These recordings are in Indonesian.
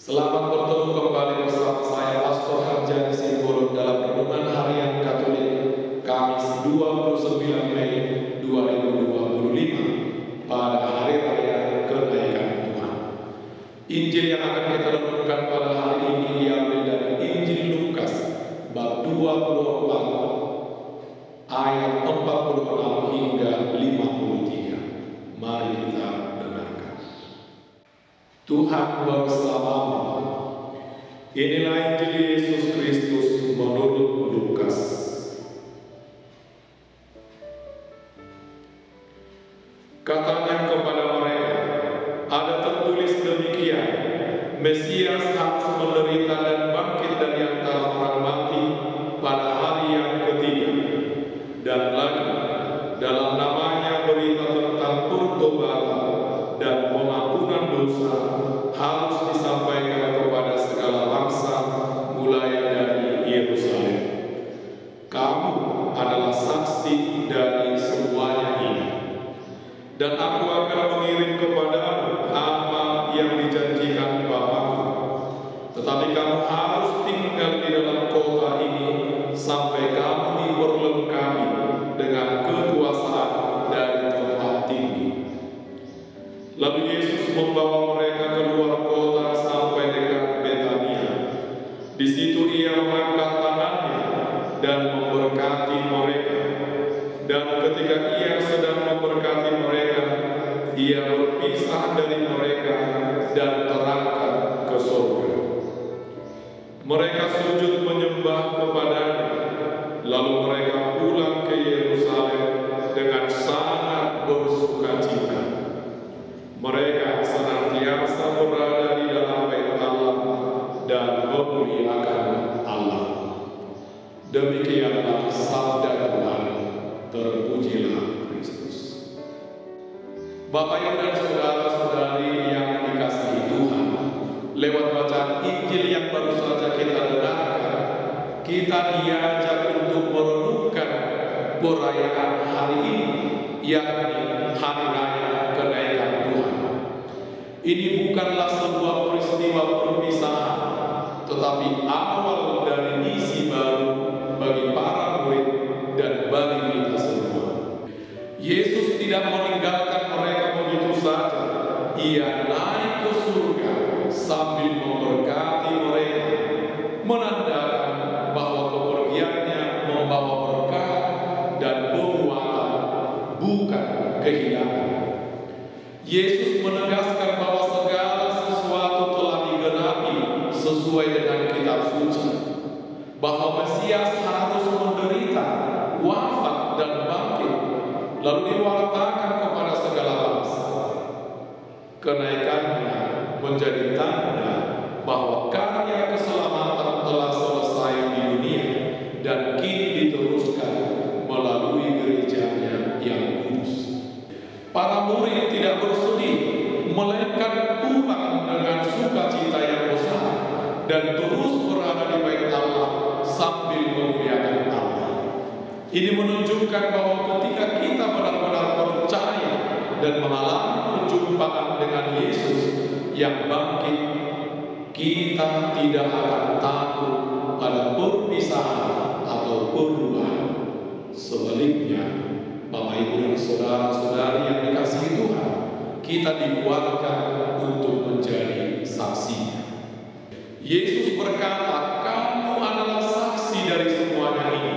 Selamat bertemu kembali bersama saya Pastor Harjani Simbolon dalam Renungan Harian Katolik Kamis 29 Mei 2025 pada Hari Raya Kenaikan Tuhan. Injil yang akan kita renungkan pada hari ini diambil dari Injil Lukas bab 24 ayat 46 hingga 53. Mari kita dengarkan. Tuhan bersamamu. Inilah Injil Yesus Kristus menurut Lukas. Katanya kepada mereka, ada tertulis demikian, Mesias harus menderita dan bangkit dari antara orang mati pada hari yang ketiga. Dan lagi, dalam namanya berita tentang pertobatan dan pengampunan dosa harus disampaikan kepada segala bangsa mulai dari Yerusalem. Kamu adalah saksi dari semuanya ini. Dan aku akan mengirim kepadamu apa yang dijanjikan Bapa-Ku. Tetapi kamu harus tinggal di dalam kota ini sampai kamu diperlengkapi dengan kekuasaan dari tempat tinggi. Lalu Yesus membawa mereka keluar kota sampai dekat Betania. Di situ ia mengangkat tangannya dan memberkati mereka. Dan ketika ia sedang memberkati mereka, ia berpisah dari mereka dan terangkat ke surga. Mereka sujud menyembah kepadanya. Lalu mereka pulang ke Yerusalem dengan sangat bersukacita. Mereka senantiasa berada di dalam bait Allah dan memuliakan Allah. Demikianlah sabda Tuhan. Terpujilah Kristus. Bapak Ibu dan saudara-saudari yang dikasihi Tuhan, lewat bacaan Injil yang baru saja kita dengarkan, kita diajak untuk merenungkan perayaan hari ini, yakni Hari Raya Kenaikan Tuhan. Ini bukanlah sebuah peristiwa perpisahan, tetapi awal dari misi baru bagi para murid dan bagi kita semua. Yesus tidak meninggalkan mereka begitu saja. Ia naik ke surga sambil memberkati mereka, menandakan bahwa kepergiannya membawa berkat dan penguatan, bukan kehilangan. Yesus menegaskan bahwa segala sesuatu telah digenapi sesuai dengan kitab suci, bahwa Mesias harus menderita, wafat dan bangkit, lalu diwartakan kepada segala bangsa. Kenaikannya menjadi tanda bahwa karya keselamatan telah selesai di dunia dan kini diteruskan melalui gerejanya yang kudus. Para murid tidak bersedih, melainkan pulang dengan sukacita yang besar dan terus berada di bait Allah sambil memuliakan Allah. Ini menunjukkan bahwa ketika kita benar-benar percaya dan mengalami perjumpaan dengan Yesus yang bangkit, kita tidak akan takut pada perpisahan atau perubahan. Sebaliknya, Bapak Ibu dan saudara-saudari yang dikasihi Tuhan, kita dikuatkan untuk menjadi saksinya. Yesus berkata, kamu adalah saksi dari semuanya ini.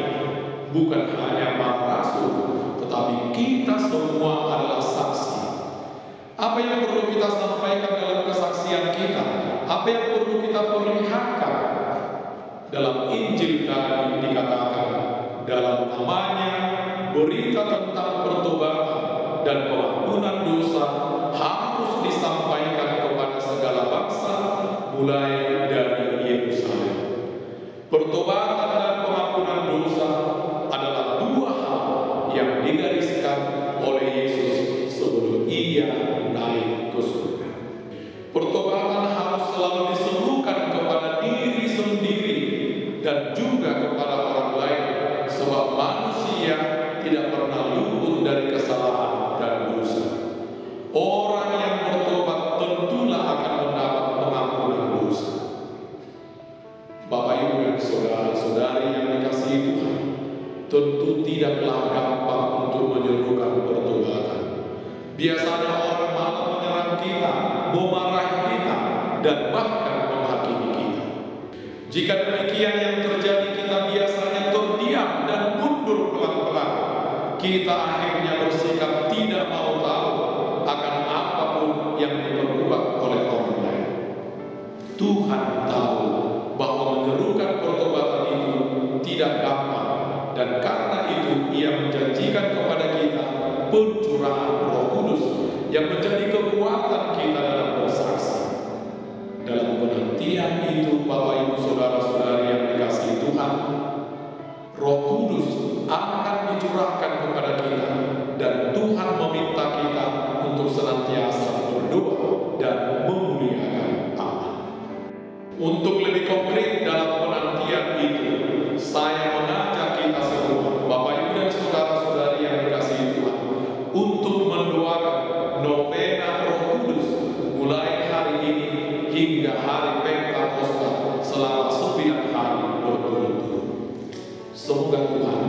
Bukan hanya para rasul, tetapi kita semua adalah saksi. Apa yang perlu kita sampaikan dalam kesaksian kita? Apa yang perlu kita perlihatkan? Dalam Injil tadi dikatakan, dalam namanya berita tentang pertobatan dan pengampunan dosa harus disampaikan kepada segala bangsa mulai dari Yerusalem. Pertobatan dan pengampunan dosa adalah dua hal yang digariskan oleh Yesus sebelum ia naik ke surga. Pertobatan harus selalu diserukan kepada diri sendiri dan juga kepada orang lain, sebab manusia tidak pernah luput dari kesalahan dan dosa. Orang yang bertobat tentulah akan mendapat pengampunan dosa. tentu tidaklah gampang untuk menyerukan pertobatan. Biasanya orang malah menyerang kita, memarahi kita, dan bahkan menghakimi kita. Jika demikian yang terjadi, kita biasanya terdiam dan mundur pelan-pelan. Kita akhirnya bersikap tidak mau tahu akan apapun yang diperbuat oleh orang lain. Tuhan tahu bahwa menyerukan pertobatan itu tidak gampang, dan karena itu Ia menjanjikan kepada kita pencurahan Roh Kudus yang menjadi kekuatan kita dalam bersaksi. Dalam penantian itu, Bapak Ibu Saudara-saudari yang dikasihi Tuhan, Roh Kudus akan dicurahkan kepada kita, dan Tuhan meminta kita untuk senantiasa berdoa dan memuliakan Allah. Untuk lebih konkret dalam penantian itu, saya mengajak kita semua, Bapak Ibu dan saudara-saudari yang dikasihi Tuhan, untuk mendoakan novena Roh Kudus mulai hari ini hingga hari Pentakosta selama 9 hari berturut-turut. Semoga Tuhan